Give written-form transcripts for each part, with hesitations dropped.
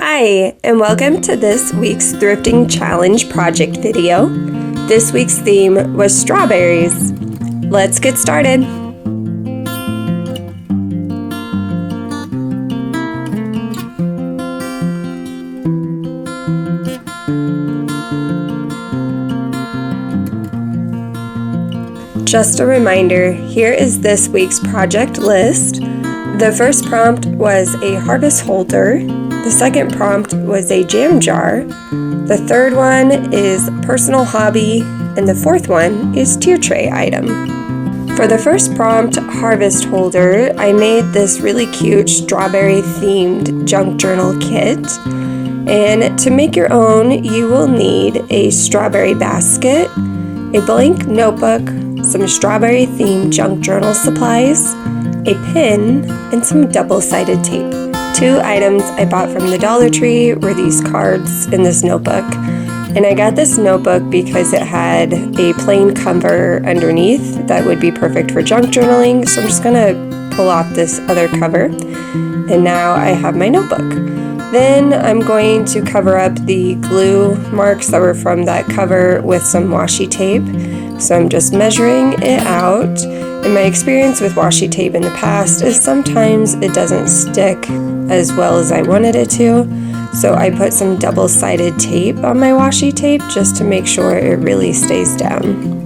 Hi, and welcome to this week's Thrifting Challenge project video. This week's theme was strawberries. Let's get started. Just a reminder, here is this week's project list. The first prompt was a harvest holder. The second prompt was a jam jar. The third one is personal hobby, and the fourth one is tier tray item. For the first prompt, harvest holder, I made this really cute strawberry themed junk journal kit. And to make your own, you will need a strawberry basket, a blank notebook, some strawberry themed junk journal supplies, a pen, and some double-sided tape. Two items I bought from the Dollar Tree were these cards in this notebook. And I got this notebook because it had a plain cover underneath that would be perfect for junk journaling. So I'm just gonna pull off this other cover. And now I have my notebook. Then I'm going to cover up the glue marks that were from that cover with some washi tape. So I'm just measuring it out. And my experience with washi tape in the past is sometimes it doesn't stick as well as I wanted it to. So I put some double-sided tape on my washi tape just to make sure it really stays down.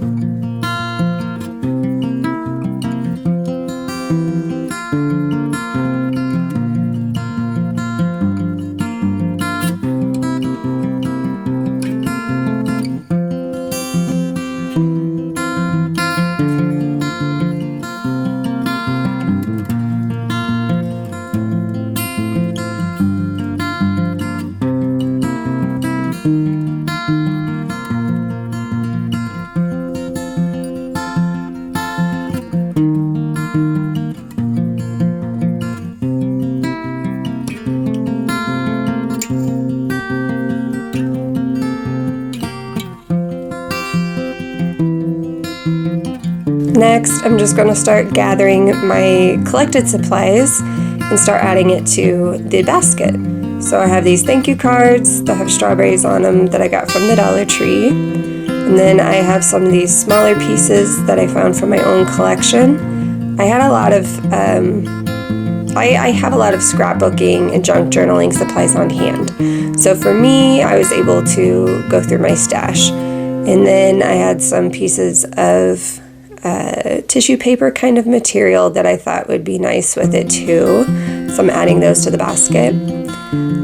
Next, I'm just going to start gathering my collected supplies and start adding it to the basket. So I have these thank you cards that have strawberries on them that I got from the Dollar Tree. And then I have some of these smaller pieces that I found from my own collection. I had a lot of, I have a lot of scrapbooking and junk journaling supplies on hand. So for me, I was able to go through my stash. And then I had some pieces of tissue paper kind of material that I thought would be nice with it too. So I'm adding those to the basket.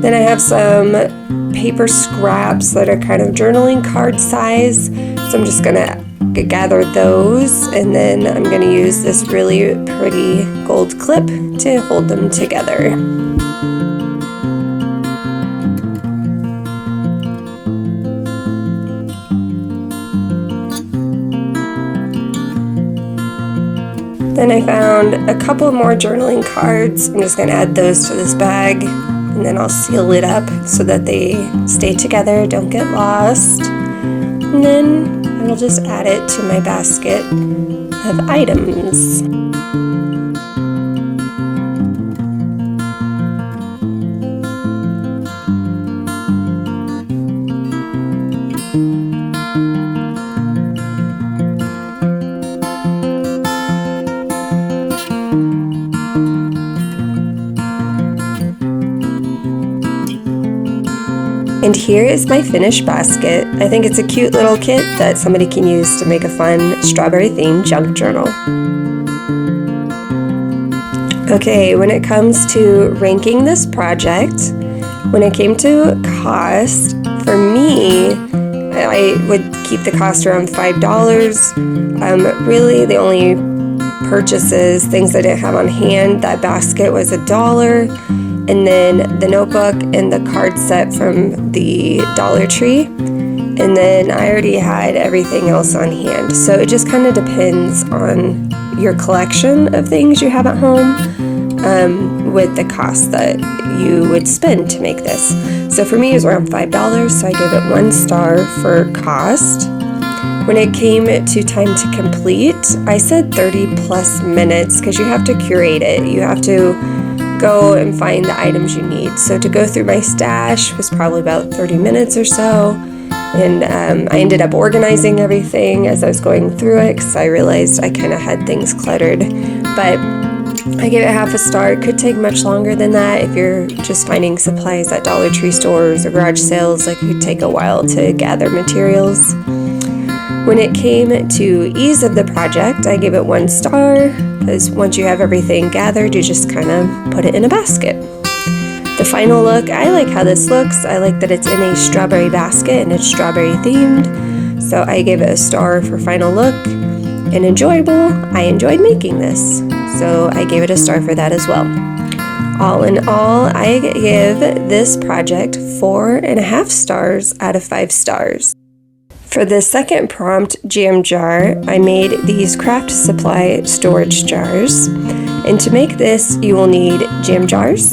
Then I have some paper scraps that are kind of journaling card size. So I'm just gonna gather those, and then I'm gonna use this really pretty gold clip to hold them together. Then I found a couple more journaling cards. I'm just going to add those to this bag, and then I'll seal it up so that they stay together, don't get lost. And then I'll just add it to my basket of items. And here is my finished basket. I think it's a cute little kit that somebody can use to make a fun strawberry themed junk journal. Okay, when it comes to ranking this project, when it came to cost, for me, I would keep the cost around $5. Really, the only purchases, things I didn't have on hand, that basket was $1. And then the notebook and the card set from the Dollar Tree. And then I already had everything else on hand. So it just kind of depends on your collection of things you have at home with the cost that you would spend to make this. So for me, it was around $5, so I gave it 1 star for cost. When it came to time to complete, I said 30 plus minutes because you have to curate it. You have to go and find the items you need. So to go through my stash was probably about 30 minutes or so. And I ended up organizing everything as I was going through it because I realized I kind of had things cluttered. But I gave it half a star. It could take much longer than that if you're just finding supplies at Dollar Tree stores or garage sales. Like, it could take a while to gather materials. When it came to ease of the project, I gave it 1 star because once you have everything gathered, you just kind of put it in a basket. The final look, I like how this looks. I like that it's in a strawberry basket and it's strawberry themed. So I gave it a star for final look. And enjoyable, I enjoyed making this. So I gave it a star for that as well. All in all, I give this project 4.5 stars out of 5 stars. For the second prompt, jam jar, I made these craft supply storage jars. And to make this, you will need jam jars,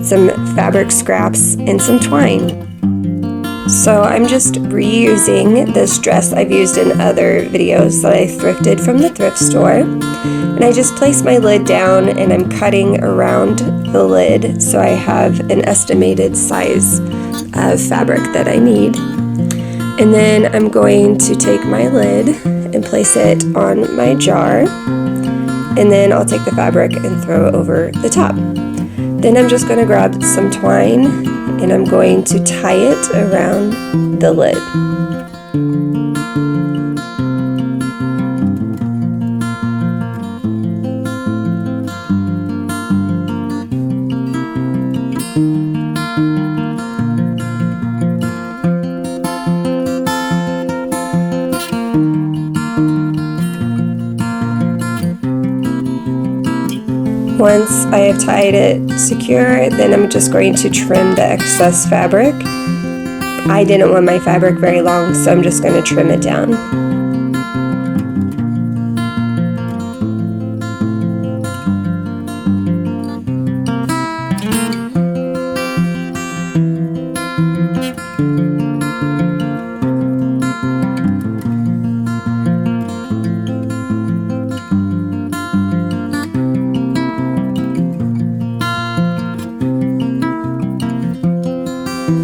some fabric scraps, and some twine. So I'm just reusing this dress I've used in other videos that I thrifted from the thrift store. And I just place my lid down and I'm cutting around the lid so I have an estimated size of fabric that I need. And then I'm going to take my lid and place it on my jar. And then I'll take the fabric and throw it over the top. Then I'm just going to grab some twine and I'm going to tie it around the lid. Once I have tied it secure, then I'm just going to trim the excess fabric. I didn't want my fabric very long, so I'm just going to trim it down.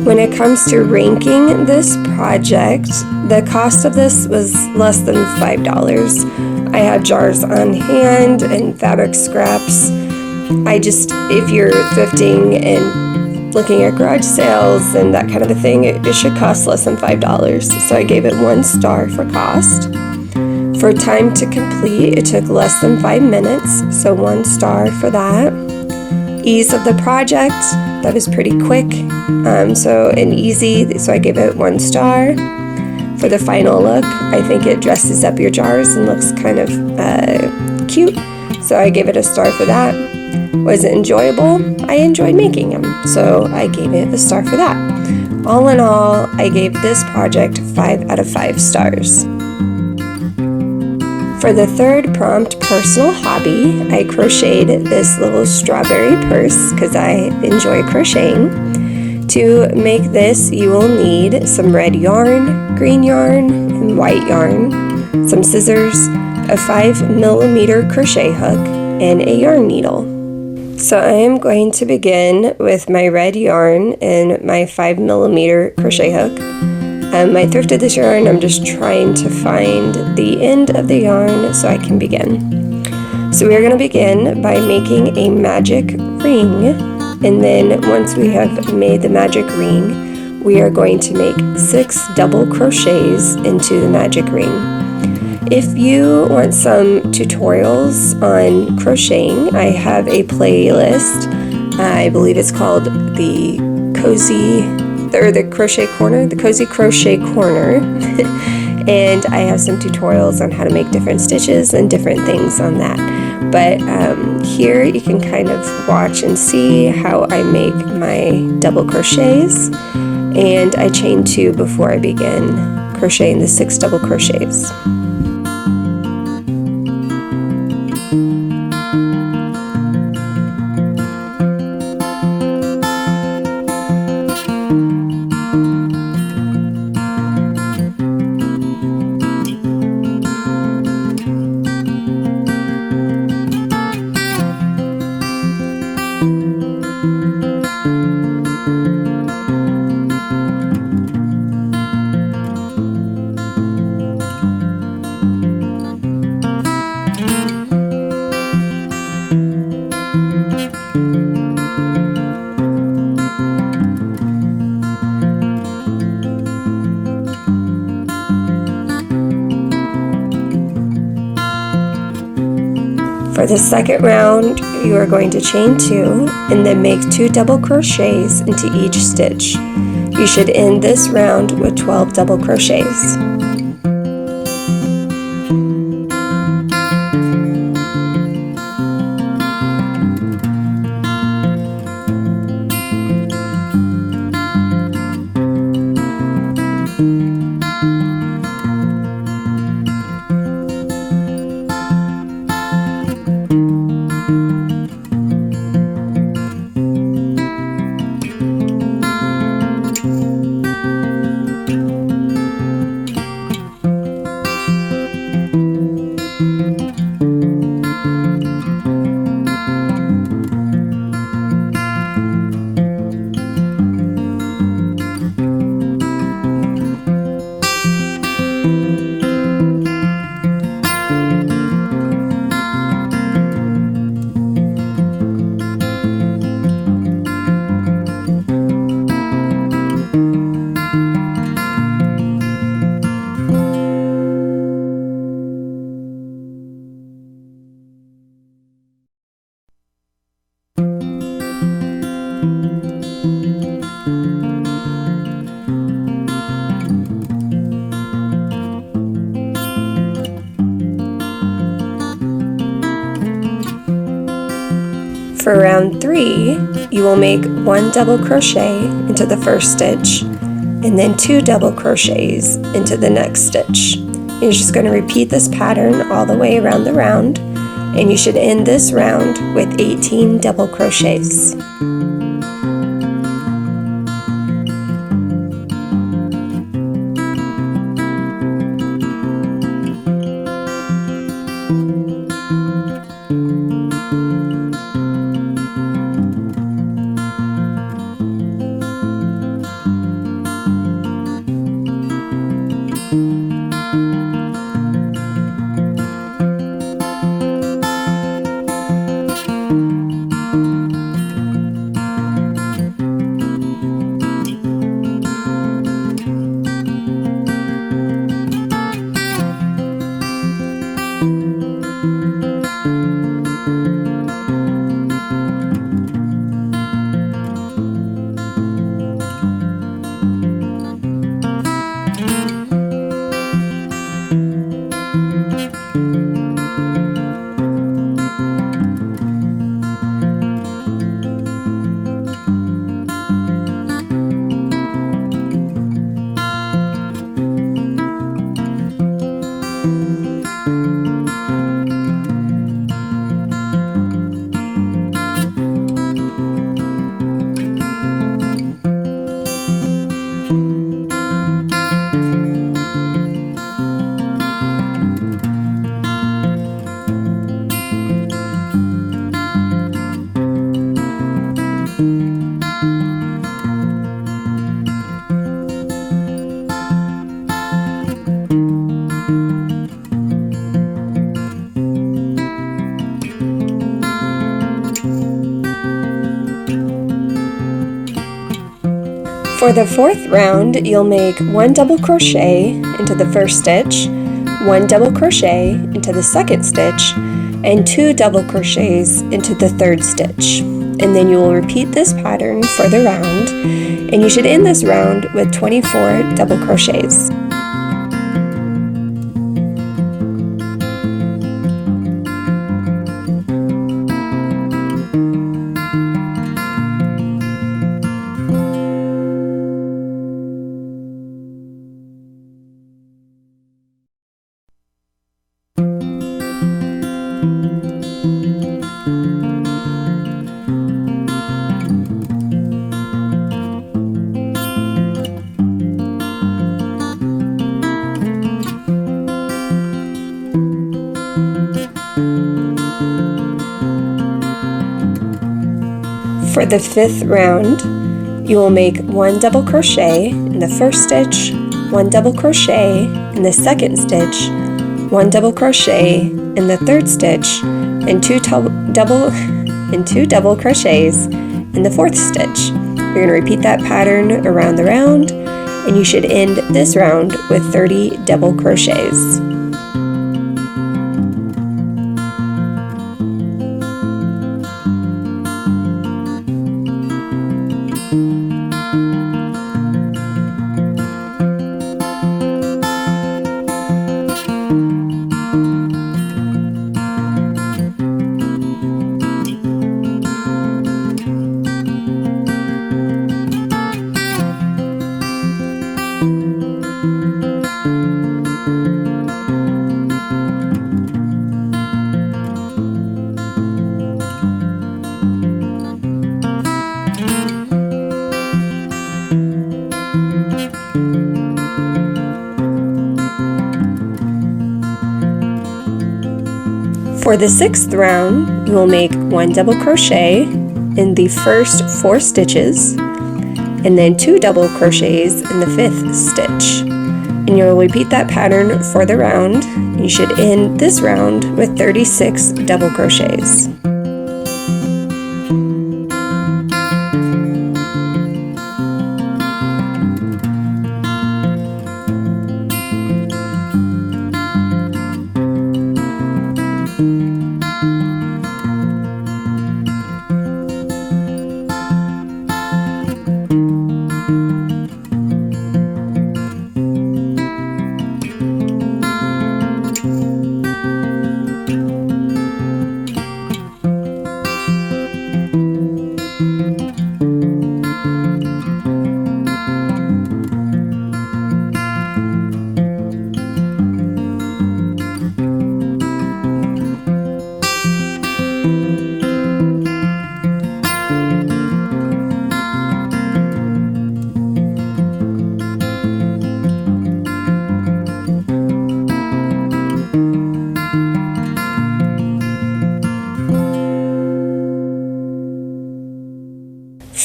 When it comes to ranking this project, the cost of this was less than $5. I had jars on hand and fabric scraps. If you're thrifting and looking at garage sales and that kind of a thing, it should cost less than $5. So I gave it 1 star for cost. For time to complete, it took less than 5 minutes, so 1 star for that. Ease of the project, that was pretty quick, and easy, so I gave it 1 star. For the final look, I think it dresses up your jars and looks kind of cute, so I gave it a star for that. Was it enjoyable? I enjoyed making them, so I gave it a star for that. All in all, I gave this project 5 out of 5 stars. For the third prompt, personal hobby, I crocheted this little strawberry purse because I enjoy crocheting. To make this, you will need some red yarn, green yarn, and white yarn, some scissors, a 5mm crochet hook, and a yarn needle. So I am going to begin with my red yarn and my 5mm crochet hook. I thrifted this yarn. I'm just trying to find the end of the yarn so I can begin. So we are going to begin by making a magic ring, and then once we have made the magic ring, we are going to make 6 double crochets into the magic ring. If you want some tutorials on crocheting, I have a playlist. I believe it's called the Crochet Corner, the Cozy Crochet Corner. And I have some tutorials on how to make different stitches and different things on that. But here you can kind of watch and see how I make my double crochets. And I chain 2 before I begin crocheting the 6 double crochets. For the second round, you are going to chain 2 and then make 2 double crochets into each stitch. You should end this round with 12 double crochets. For round 3, you will make 1 double crochet into the first stitch and then 2 double crochets into the next stitch. You're just going to repeat this pattern all the way around the round, and you should end this round with 18 double crochets. For the fourth round, you'll make 1 double crochet into the first stitch, 1 double crochet into the second stitch, and 2 double crochets into the third stitch. And then you will repeat this pattern for the round, and you should end this round with 24 double crochets. For the fifth round, you will make 1 double crochet in the first stitch, 1 double crochet in the second stitch, 1 double crochet in the third stitch, and 2 double crochets in the fourth stitch. You're going to repeat that pattern around the round, and you should end this round with 30 double crochets. For the 6th round, you will make 1 double crochet in the first 4 stitches, and then 2 double crochets in the 5th stitch. And you'll repeat that pattern for the round. You should end this round with 36 double crochets.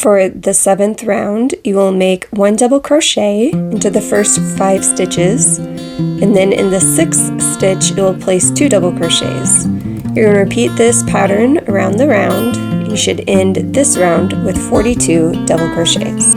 For the 7th round, you will make 1 double crochet into the first 5 stitches, and then in the 6th stitch, you will place 2 double crochets. You're going to repeat this pattern around the round. You should end this round with 42 double crochets.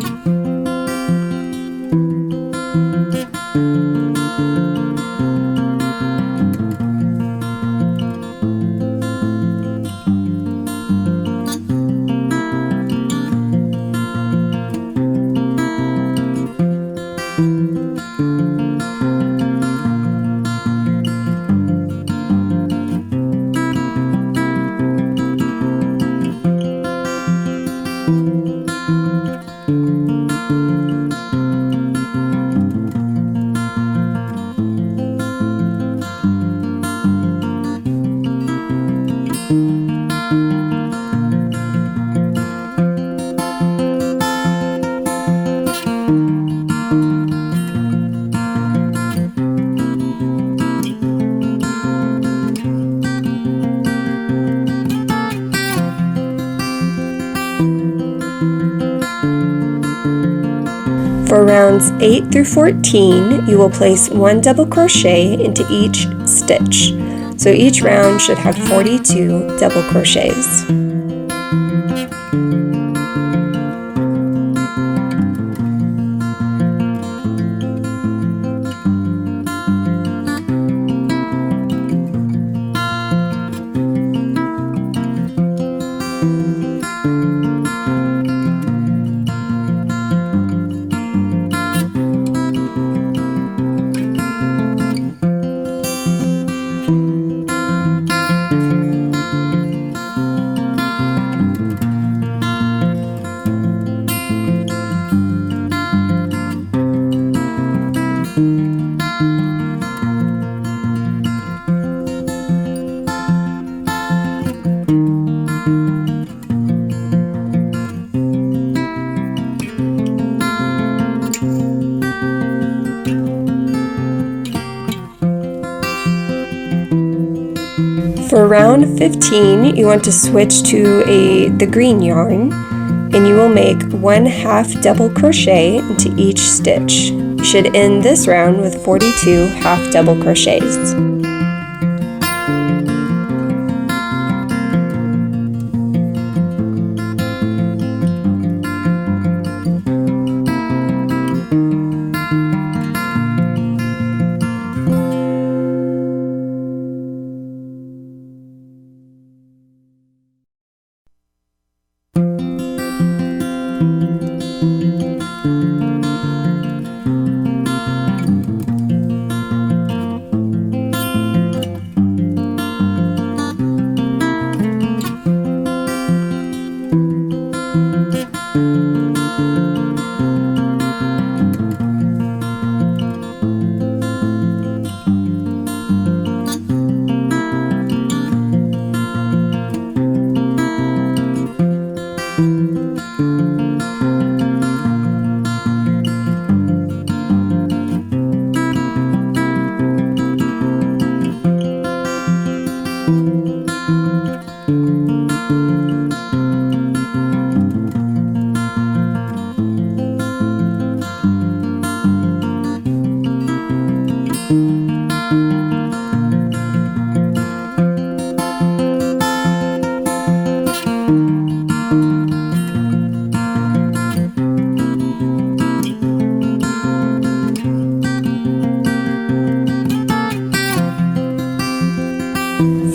For rounds 8 through 14, you will place 1 double crochet into each stitch. So each round should have 42 double crochets. For round 15, you want to switch to the green yarn, and you will make 1/2 double crochet into each stitch. You should end this round with 42 half double crochets.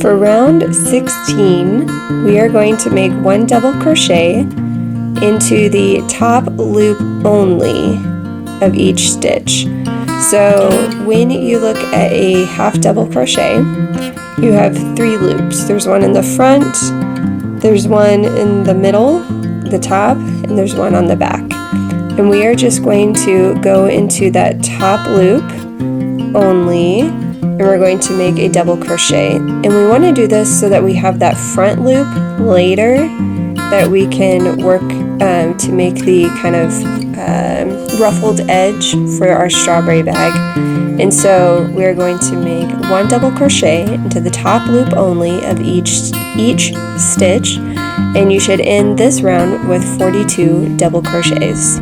For round 16, we are going to make 1 double crochet into the top loop only of each stitch. So when you look at a half double crochet, you have 3 loops. There's one in the front, there's one in the middle, the top, and there's one on the back. And we are just going to go into that top loop only, and we're going to make a double crochet. And we want to do this so that we have that front loop later that we can work to make the kind of ruffled edge for our strawberry bag. And so we're going to make 1 double crochet into the top loop only of each stitch, and you should end this round with 42 double crochets.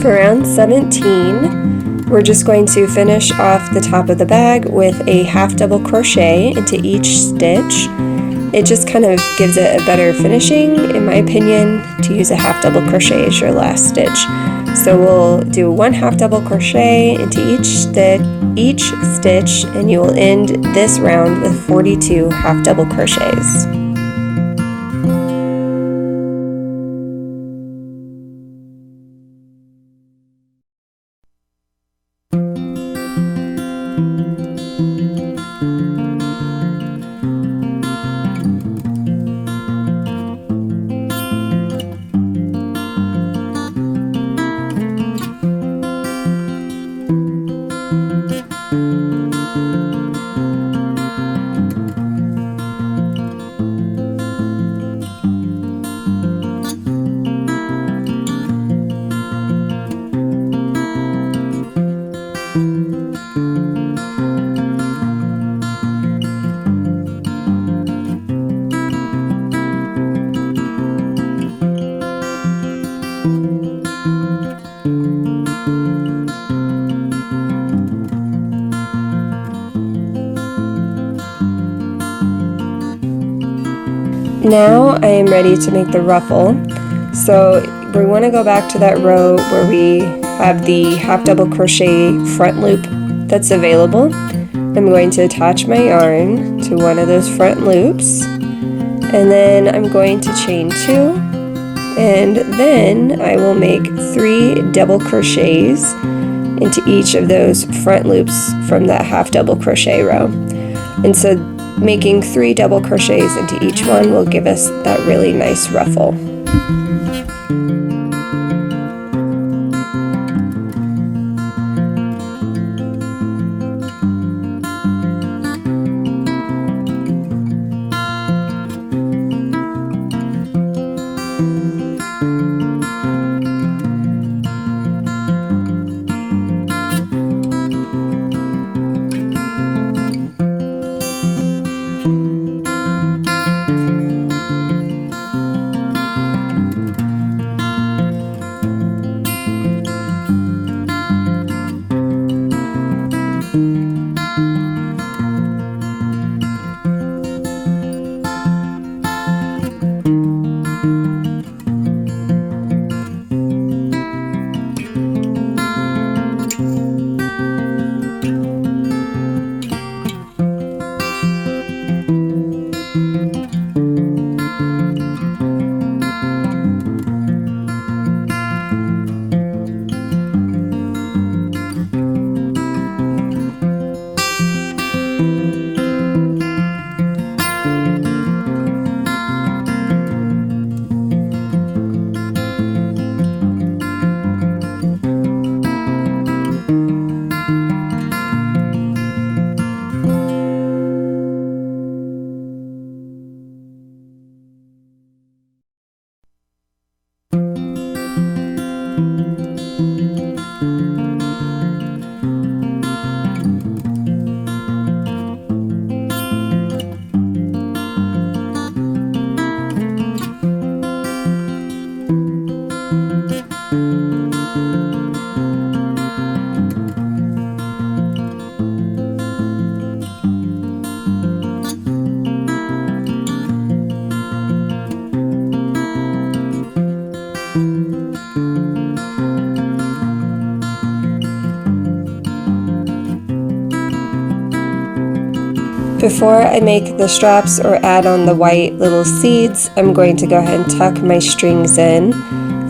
For round 17, we're just going to finish off the top of the bag with a half double crochet into each stitch. It just kind of gives it a better finishing, in my opinion, to use a half double crochet as your last stitch. So we'll do 1 half double crochet into each stitch, and you will end this round with 42 half double crochets. Now I am ready to make the ruffle. So we want to go back to that row where we have the half double crochet front loop that's available. I'm going to attach my yarn to one of those front loops, and then I'm going to chain 2, and then I will make 3 double crochets into each of those front loops from that half double crochet row. And so making 3 double crochets into each one will give us that really nice ruffle. Before I make the straps or add on the white little seeds, I'm going to go ahead and tuck my strings in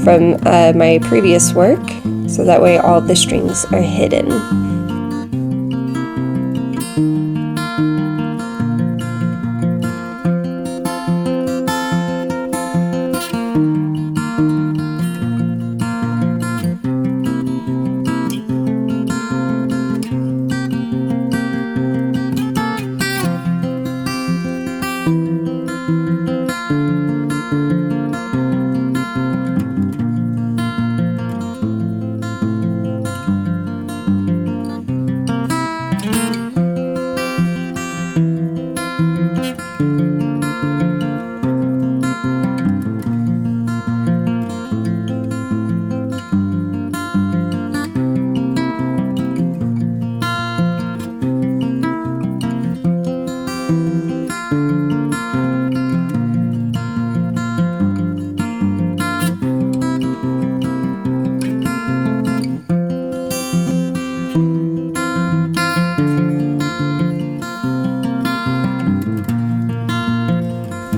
from my previous work, so that way all the strings are hidden.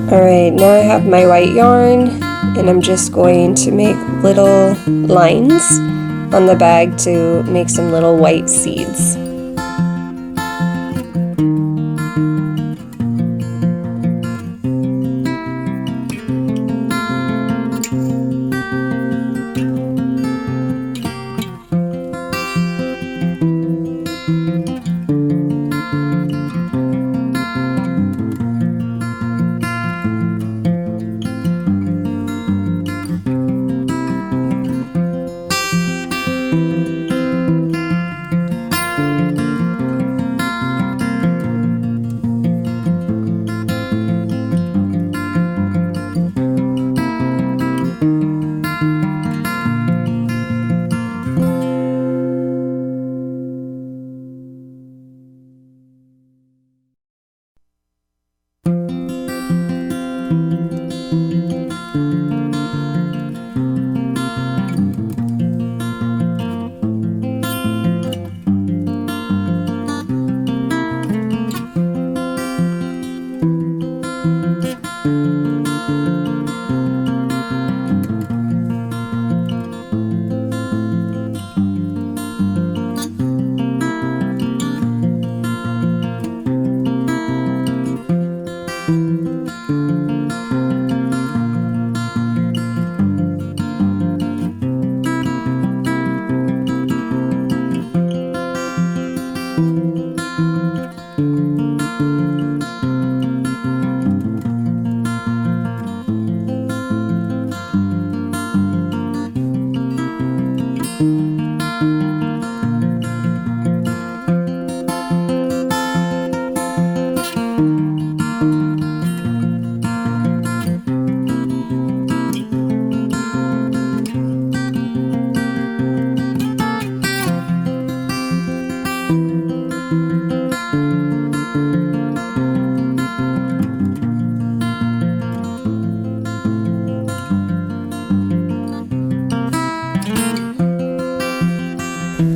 Alright, now I have my white yarn, and I'm just going to make little lines on the bag to make some little white seeds.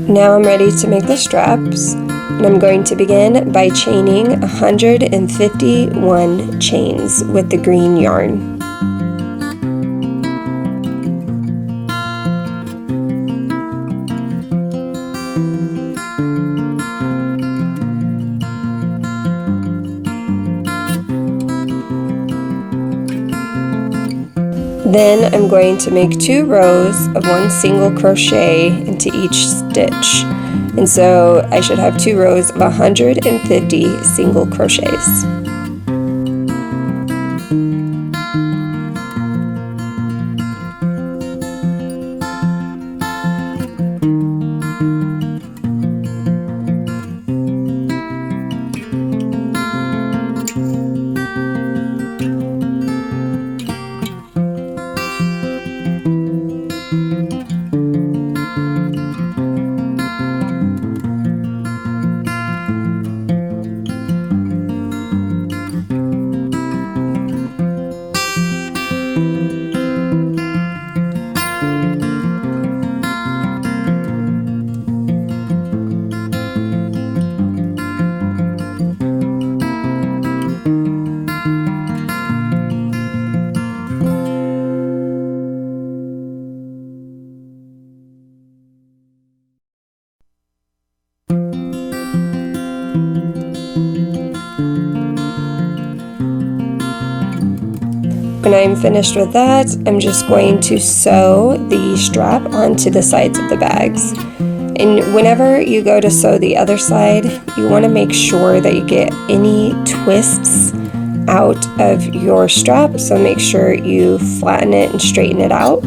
Now I'm ready to make the straps, and I'm going to begin by chaining 151 chains with the green yarn. Then I'm going to make 2 rows of 1 single crochet into each stitch, and so I should have 2 rows of 150 single crochets. When I'm finished with that, I'm just going to sew the strap onto the sides of the bags. And whenever you go to sew the other side, you want to make sure that you get any twists out of your strap. So make sure you flatten it and straighten it out.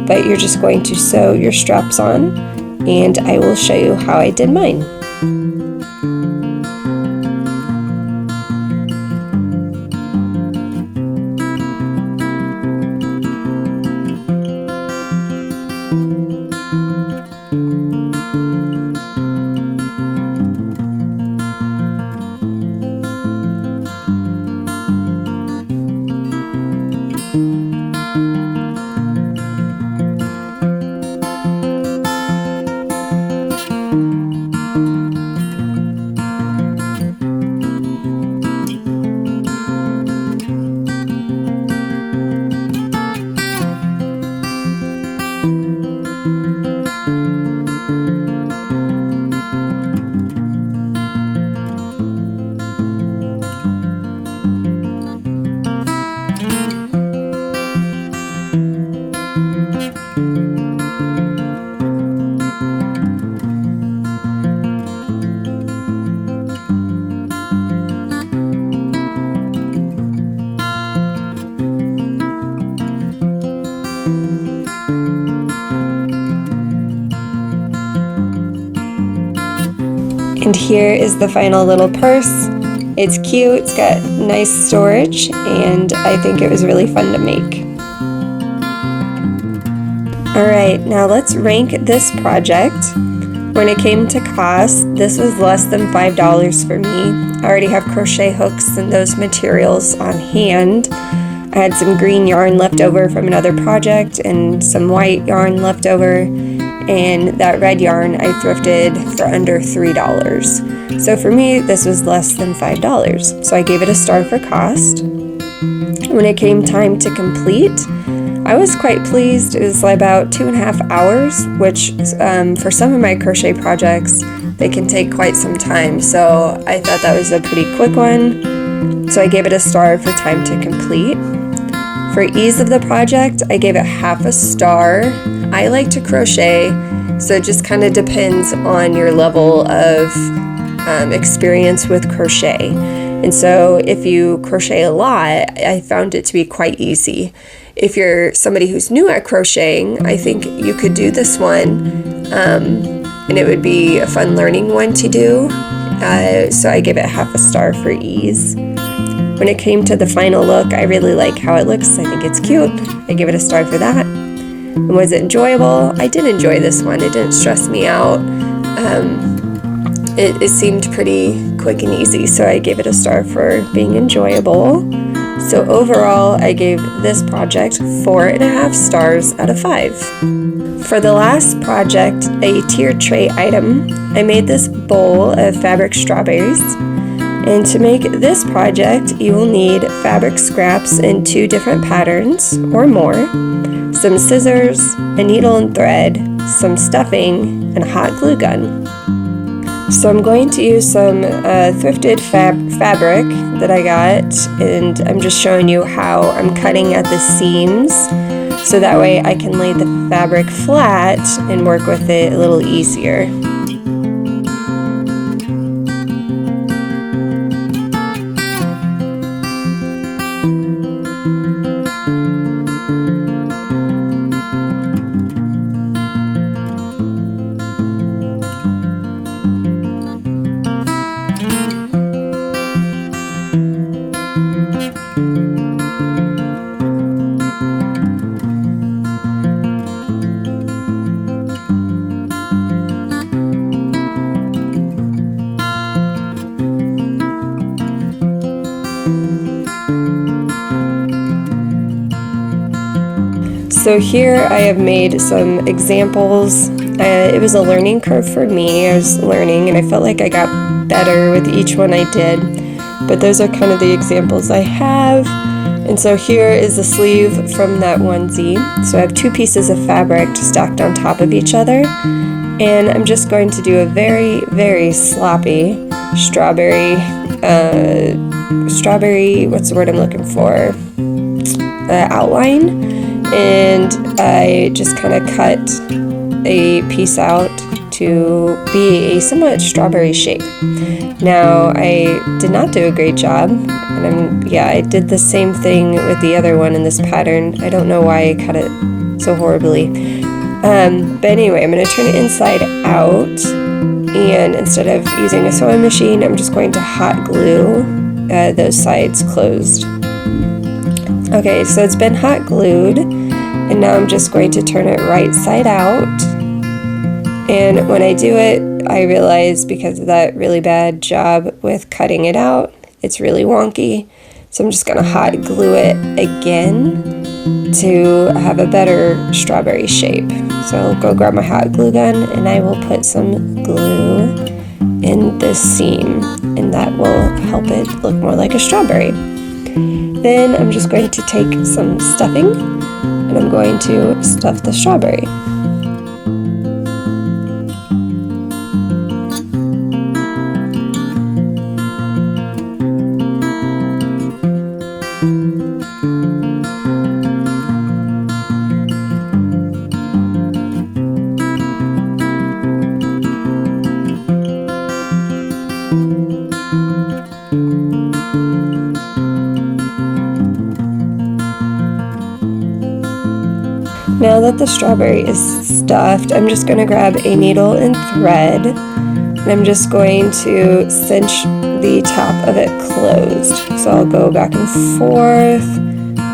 But you're just going to sew your straps on, and I will show you how I did mine. And here is the final little purse. It's cute, it's got nice storage, and I think it was really fun to make. Alright, now let's rank this project. When it came to cost, this was less than $5 for me. I already have crochet hooks and those materials on hand. I had some green yarn left over from another project and some white yarn left over. And that red yarn I thrifted for under $3. So for me, this was less than $5. So I gave it a star for cost. When it came time to complete, I was quite pleased. It was about 2.5 hours, which for some of my crochet projects, they can take quite some time. So I thought that was a pretty quick one. So I gave it a star for time to complete. For ease of the project, I gave it half a star. I like to crochet, so it just kind of depends on your level of experience with crochet. And so if you crochet a lot, I found it to be quite easy. If you're somebody who's new at crocheting, I think you could do this one, and it would be a fun learning one to do. So I give it half a star for ease. When it came to the final look, I really like how it looks. I think it's cute. I give it a star for that. And was it enjoyable? I did enjoy this one. It didn't stress me out. It seemed pretty quick and easy, so I gave it a star for being enjoyable. So overall, I gave this project 4.5 stars out of 5. For the last project, a tiered tray item, I made this bowl of fabric strawberries. And to make this project, you will need fabric scraps in 2 different patterns or more, some scissors, a needle and thread, some stuffing, and a hot glue gun. So I'm going to use some thrifted fabric that I got, and I'm just showing you how I'm cutting at the seams, so that way I can lay the fabric flat and work with it a little easier. So here I have made some examples. It was a learning curve for me. I was learning and I felt like I got better with each one I did. But those are kind of the examples I have. And so here is the sleeve from that onesie. So I have 2 pieces of fabric stacked on top of each other. And I'm just going to do a very, very sloppy strawberry, what's the word I'm looking for? outline, and I just kind of cut a piece out to be a somewhat strawberry shape. Now, I did not do a great job, and I did the same thing with the other one in this pattern. I don't know why I cut it so horribly. But anyway, I'm going to turn it inside out, and instead of using a sewing machine, I'm just going to hot glue those sides closed. Okay, so it's been hot glued, and now I'm just going to turn it right side out. And when I do it, I realize because of that really bad job with cutting it out, it's really wonky. So I'm just going to hot glue it again to have a better strawberry shape. So I'll go grab my hot glue gun, and I will put some glue in this seam, and that will help it look more like a strawberry. Then I'm just going to take some stuffing, and I'm going to stuff the strawberry. Now that the strawberry is stuffed, I'm just going to grab a needle and thread, and I'm just going to cinch the top of it closed. So I'll go back and forth,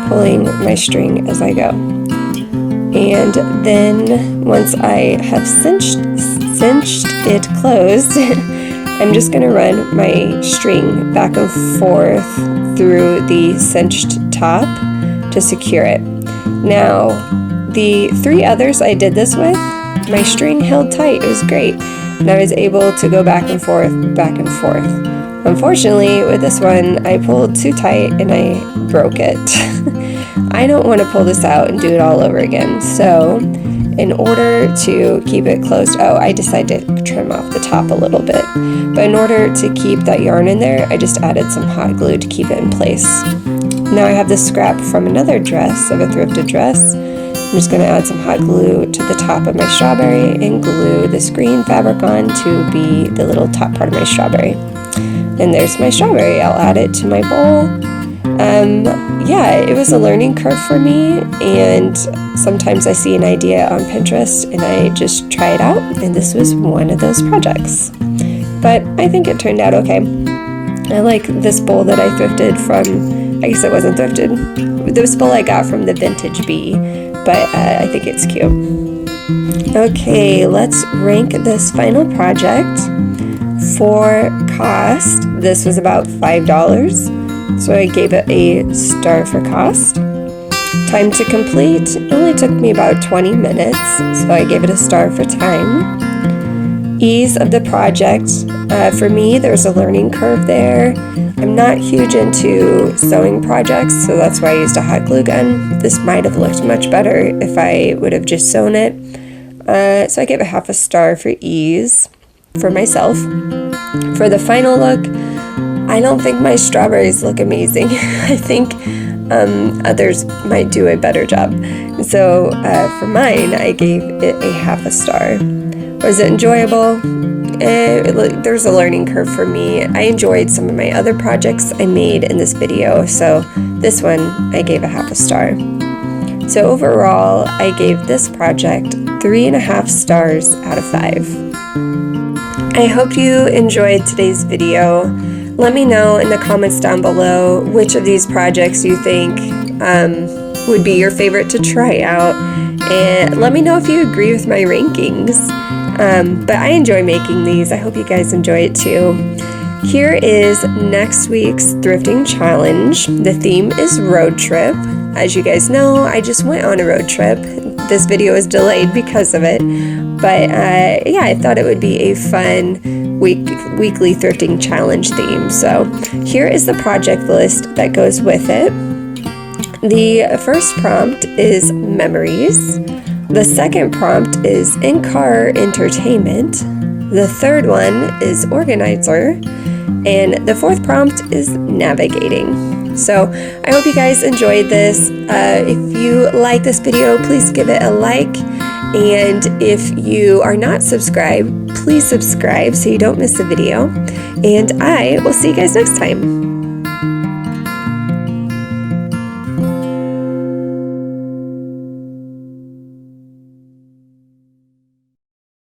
pulling my string as I go. And then once I have cinched it closed, I'm just going to run my string back and forth through the cinched top to secure it. Now, the 3 others I did this with, my string held tight. It was great. And I was able to go back and forth, back and forth. Unfortunately, with this one, I pulled too tight and I broke it. I don't want to pull this out and do it all over again. So, in order to keep it closed, I decided to trim off the top a little bit. But in order to keep that yarn in there, I just added some hot glue to keep it in place. Now I have this scrap from another dress, of a thrifted dress. I'm just going to add some hot glue to the top of my strawberry and glue this green fabric on to be the little top part of my strawberry. And there's my strawberry. I'll add it to my bowl. It was a learning curve for me, and sometimes I see an idea on Pinterest and I just try it out, and this was one of those projects. But I think it turned out okay. I like this bowl that I thrifted from, I guess it wasn't thrifted, this bowl I got from the Vintage Bee. But I think it's cute. Okay, let's rank this final project. For cost, this was about $5, so I gave it a star for cost. Time to complete, it only took me about 20 minutes, so I gave it a star for time. Ease of the project, for me, there's a learning curve there. I'm not huge into sewing projects, so that's why I used a hot glue gun. This might have looked much better if I would have just sewn it. So I gave it half a star for ease for myself. For the final look, I don't think my strawberries look amazing. I think others might do a better job. So for mine, I gave it a half a star. Was it enjoyable? There's a learning curve for me. I enjoyed some of my other projects I made in this video, so this one I gave a half a star. So overall, I gave this project 3.5 stars out of 5. I hope you enjoyed today's video. Let me know in the comments down below which of these projects you think would be your favorite to try out, and let me know if you agree with my rankings. But I enjoy making these. I hope you guys enjoy it too. Here is next week's thrifting challenge. The theme is road trip. As you guys know, I just went on a road trip. This video is delayed because of it. But I thought it would be a fun weekly thrifting challenge theme. So here is the project list that goes with it. The first prompt is memories. The second prompt is in-car entertainment. The third one is organizer. And the fourth prompt is navigating. So I hope you guys enjoyed this. If you like this video, please give it a like. And if you are not subscribed, please subscribe so you don't miss a video. And I will see you guys next time.